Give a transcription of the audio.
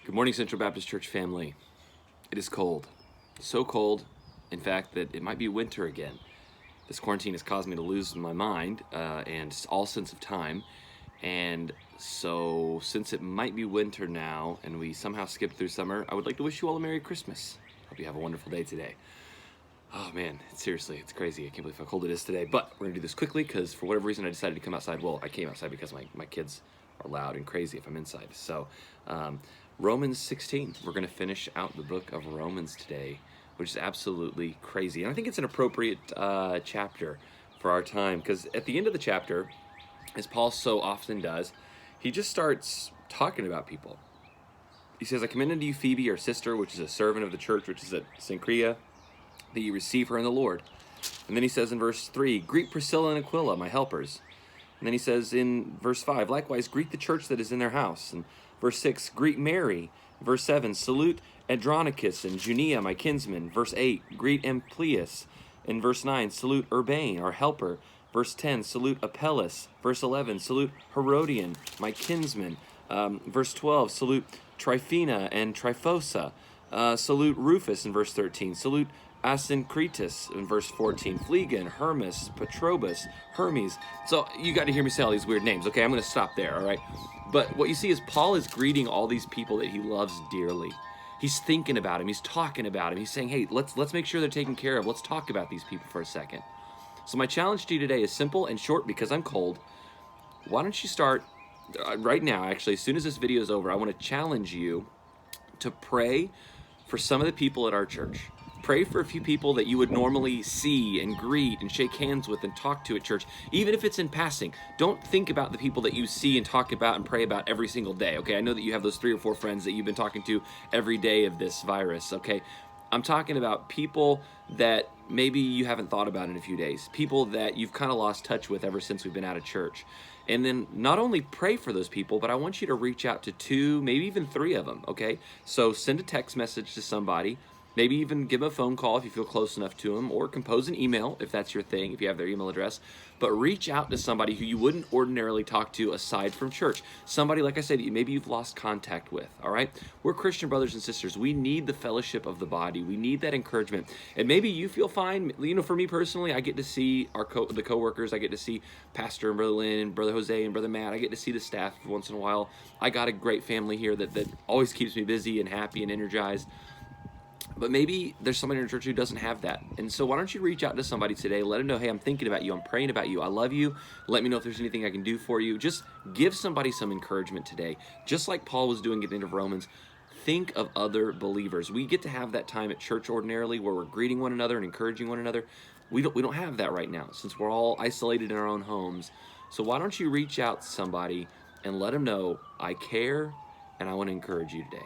Good morning, Central Baptist Church family. It is cold. So cold, in fact, that it might be winter again. This quarantine has caused me to lose my mind and all sense of time. And so, since it might be winter now and we somehow skipped through summer, I would like to wish you all a Merry Christmas. Hope you have a wonderful day today. Oh man, seriously, it's crazy. I can't believe how cold it is today. But we're going to do this quickly because for whatever reason I decided to come outside. Well, I came outside because my kids are loud and crazy if I'm inside. So, Romans 16. We're going to finish out the book of Romans today, which is absolutely crazy. And I think it's an appropriate chapter for our time because at the end of the chapter, as Paul so often does, he just starts talking about people. He says, I commend unto you Phoebe, our sister, which is a servant of the church, which is at Cenchrea, that you receive her in the Lord. And then he says in verse 3, greet Priscilla and Aquila, my helpers. And then he says in verse 5, likewise, greet the church that is in their house. And verse 6, greet Mary. Verse 7, salute Andronicus and Junia, my kinsmen. Verse 8, greet Amplias. In verse 9, salute Urbane, our helper. Verse 10, salute Apelles. Verse 11, salute Herodian, my kinsman. Verse 12, salute Tryphena and Tryphosa. Salute Rufus in verse 13. Salute Asyncritus in verse 14, Phlegon, Hermas, Petrobus, Hermes. So you got to hear me say all these weird names. Okay, I'm going to stop there, all right? But what you see is Paul is greeting all these people that he loves dearly. He's thinking about him. He's talking about him. He's saying, hey, let's make sure they're taken care of. Let's talk about these people for a second. So my challenge to you today is simple and short because I'm cold. Why don't you start right now, actually, as soon as this video is over, I want to challenge you to pray for some of the people at our church. Pray for a few people that you would normally see and greet and shake hands with and talk to at church, even if it's in passing. Don't think about the people that you see and talk about and pray about every single day, okay? I know that you have those 3 or 4 friends that you've been talking to every day of this virus, okay? I'm talking about people that maybe you haven't thought about in a few days, people that you've kind of lost touch with ever since we've been out of church. And then not only pray for those people, but I want you to reach out to 2, maybe even 3 of them, okay? So send a text message to somebody. Maybe even give a phone call if you feel close enough to them, or compose an email if that's your thing, if you have their email address. But reach out to somebody who you wouldn't ordinarily talk to aside from church. Somebody, like I said, that maybe you've lost contact with, all right? We're Christian brothers and sisters. We need the fellowship of the body. We need that encouragement. And maybe you feel fine. You know, for me personally, I get to see the coworkers. I get to see Pastor and Brother Lynn and Brother Jose and Brother Matt. I get to see the staff once in a while. I got a great family here that always keeps me busy and happy and energized. But maybe there's somebody in your church who doesn't have that. And so why don't you reach out to somebody today, let them know, hey, I'm thinking about you, I'm praying about you, I love you, let me know if there's anything I can do for you. Just give somebody some encouragement today. Just like Paul was doing at the end of Romans, think of other believers. We get to have that time at church ordinarily where we're greeting one another and encouraging one another. We don't have that right now since we're all isolated in our own homes. So why don't you reach out to somebody and let them know, I care and I want to encourage you today.